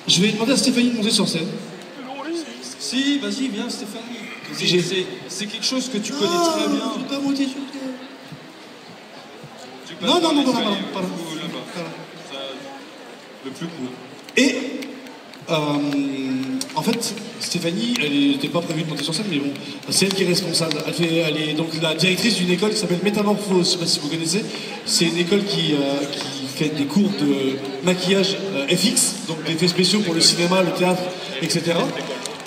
Je vais demander à Stéphanie de monter sur scène. Si, vas-y, viens Stéphanie. C'est quelque chose que tu connais très bien. Je vais pas monter sur scène. Non, pardon. Le plus court. Et en fait, Stéphanie, elle n'était pas prévue de monter sur scène, mais bon, c'est elle qui est responsable. Elle est donc la directrice d'une école qui s'appelle Métamorphose, je ne sais pas si vous connaissez. C'est une école qui fait des cours de maquillage FX, donc des effets spéciaux pour le cinéma, le théâtre, etc.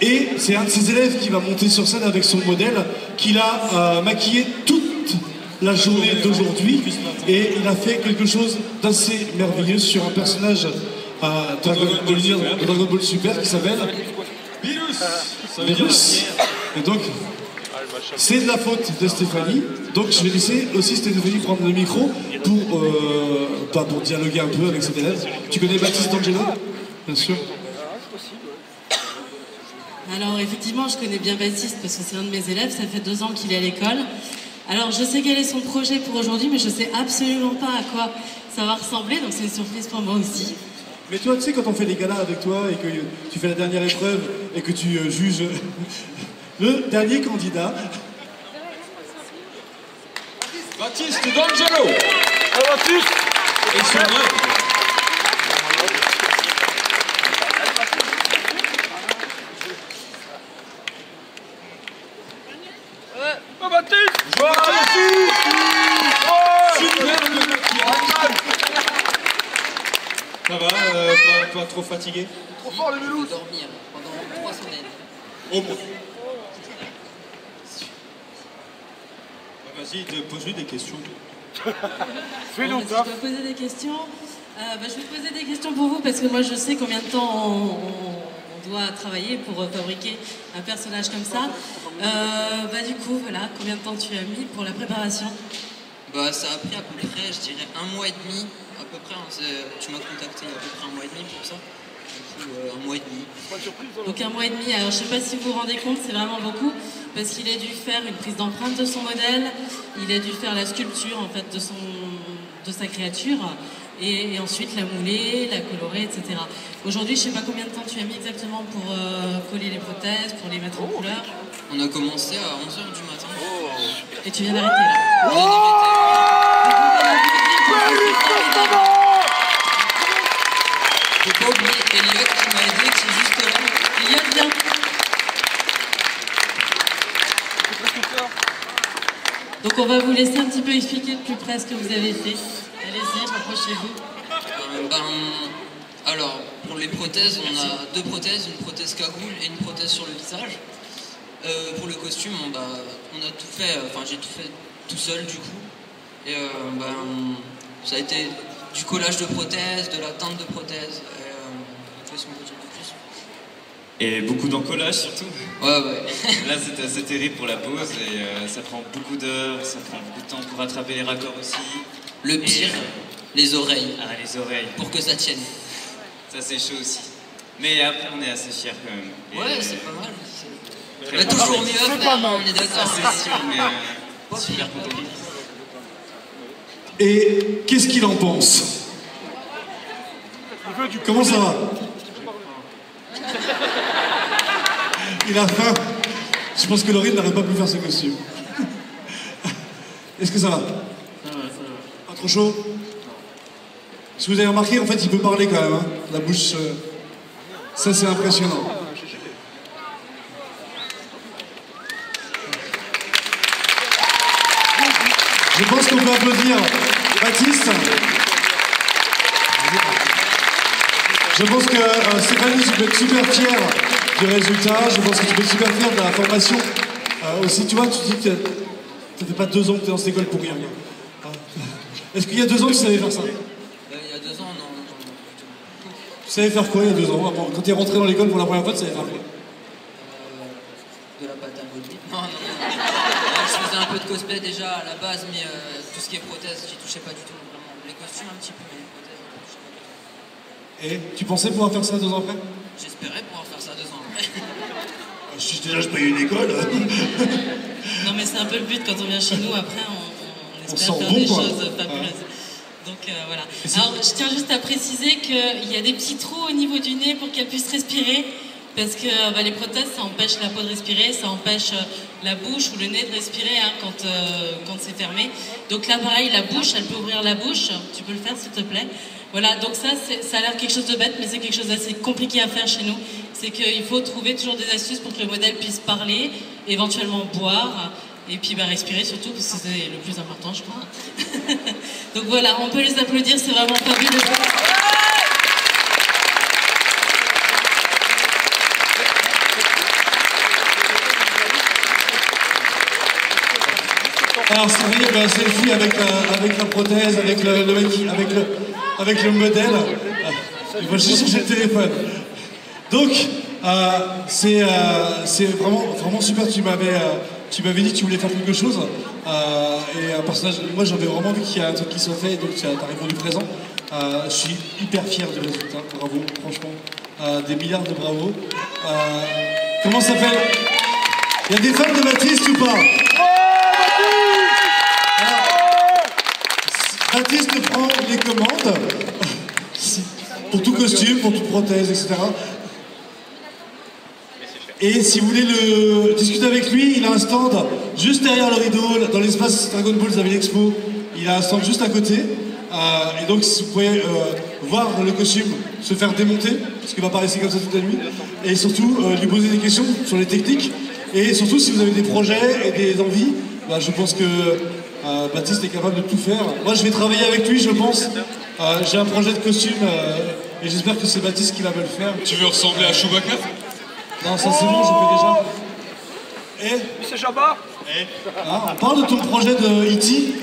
Et c'est un de ses élèves qui va monter sur scène avec son modèle, qu'il a maquillé toute la journée d'aujourd'hui, et il a fait quelque chose d'assez merveilleux sur un personnage de Dragon Ball Super qui s'appelle Virus. Et donc, c'est de la faute de Stéphanie. Donc, je vais laisser aussi Stéphanie prendre le micro pour dialoguer un peu avec cet élève. Tu connais Baptiste D'Angelo? Bien sûr. Alors, effectivement, je connais bien Baptiste parce que c'est un de mes élèves. Ça fait 2 ans qu'il est à l'école. Alors, je sais quel est son projet pour aujourd'hui, mais je sais absolument pas à quoi ça va ressembler. Donc, c'est une surprise pour moi aussi. Mais toi, tu sais, quand on fait des galas avec toi et que tu fais la dernière épreuve et que tu juges le dernier candidat. Baptiste D'Angelo. Baptiste. Et son nom. Baptiste. Superbe maquillage. Ça va, pas trop fatigué? Trop fort les vélos. Dormir pendant 3 semaines. Au moins. Vas-y, pose-lui des questions. Fais donc ça. Je vais poser des questions. Je vais poser des questions pour vous parce que moi je sais combien de temps on doit travailler pour fabriquer un personnage comme ça. Du coup, voilà, combien de temps tu as mis pour la préparation? Ça a pris à peu près, je dirais, 1 mois et demi. À peu près, tu m'as contacté il y a à peu près 1 mois et demi pour ça. Du coup, 1 mois et demi. Donc 1 mois et demi. Alors je sais pas si vous vous rendez compte, c'est vraiment beaucoup parce qu'il a dû faire une prise d'empreinte de son modèle, il a dû faire la sculpture en fait de sa créature et ensuite la mouler, la colorer, etc. Aujourd'hui, je sais pas combien de temps tu as mis exactement pour coller les prothèses, pour les mettre en couleur. On a commencé à 11h du matin. Et tu viens d'arrêter là. On vient d'arrêter. Faut pas oublier Elliot qui m'a aidé, qui est juste là. Elliot, viens. Donc on va vous laisser un petit peu expliquer de plus près ce que vous avez fait. Allez-y, rapprochez-vous. Alors, pour les prothèses, on a 2 prothèses, une prothèse cagoule et une prothèse sur le visage. Pour le costume, on a tout fait, j'ai tout fait tout seul du coup. Et ça a été du collage de prothèses, de la teinte de prothèses. Qu'est-ce qu'on peut dire de plus? Et beaucoup d'encollage surtout. Ouais. Là c'était assez terrible pour la pose et ça prend beaucoup d'heures, ça prend beaucoup de temps pour rattraper les raccords aussi. Le pire, les oreilles. Ah, les oreilles. Pour que ça tienne. Ça c'est chaud aussi. Mais après on est assez fiers quand même. Ouais, c'est pas mal. On a toujours mieux à faire, on est d'accord. C'est sûr, mais super compliqué. Et qu'est-ce qu'il en pense? Comment ça va? Il a faim. Je pense que Laurine n'aurait pas pu faire ce costume. Est-ce que ça va? Ça va. Pas trop chaud? Si vous avez remarqué, en fait, il peut parler quand même. Hein. La bouche... Ça, c'est impressionnant. Je pense qu'on peut applaudir Baptiste. Je pense que Stéphanie, tu peux être super fière du résultat. Je pense que tu peux être super fière de la formation. Aussi, tu vois, tu dis que ça fait pas 2 ans que tu es dans cette école pour rien. Est-ce qu'il y a 2 ans tu savais faire ça? Il y a 2 ans, non. Tu savais faire quoi il y a 2 ans? Quand tu es rentré dans l'école pour la première fois, tu savais faire quoi? De la pâte à modeler. Non. Je faisais un peu de cosplay déjà à la base, mais tout ce qui est prothèse, j'y touchais pas du tout. Vraiment. Les costumes un petit peu, mais les prothèses, je touchais pas du tout. Et tu pensais pouvoir faire ça 2 ans après? J'espérais pouvoir faire ça 2 ans après. Si déjà je paye une école. Non mais c'est un peu le but quand on vient chez nous, après on espère sent faire bon, des quoi. choses fabuleuses. Donc voilà. Alors je tiens juste à préciser qu'il y a des petits trous au niveau du nez pour qu'elle puisse respirer. Parce que les prothèses, ça empêche la peau de respirer, ça empêche la bouche ou le nez de respirer quand c'est fermé. Donc là, pareil, la bouche, elle peut ouvrir la bouche. Tu peux le faire, s'il te plaît. Voilà, donc ça a l'air quelque chose de bête, mais c'est quelque chose d'assez compliqué à faire chez nous. C'est qu'il faut trouver toujours des astuces pour que le modèle puisse parler, éventuellement boire, et puis respirer surtout, parce que c'est le plus important, je crois. Donc voilà, on peut les applaudir, c'est vraiment fabuleux. Alors c'est vrai, selfie avec la prothèse, avec le mec, avec le modèle. Il va juste chercher le téléphone. Donc c'est vraiment super. Tu m'avais dit que tu voulais faire quelque chose et un personnage. Moi j'avais vraiment envie qu'il y ait un truc qui soit fait, donc tu as répondu présent. Je suis hyper fier du résultat. Bravo, franchement, des milliards de bravo. Comment ça s'appelle? Il y a des fans de Baptiste ou pas? Baptiste prend les commandes pour tout costume, pour toute prothèse, etc. Et si vous voulez discuter avec lui, il a un stand juste derrière le rideau, dans l'espace Dragon Ball Zavil Expo. Il a un stand juste à côté. Et donc vous pouvez voir le costume se faire démonter, parce qu'il va pas rester comme ça toute la nuit. Et surtout lui poser des questions sur les techniques. Et surtout si vous avez des projets et des envies, je pense que Baptiste est capable de tout faire. Moi je vais travailler avec lui, je pense. J'ai un projet de costume et j'espère que c'est Baptiste qui va me le faire. Tu veux ressembler à Chewbacca? Non, ça c'est bon, je fais déjà. C'est Jabba. On parle de ton projet de E.T.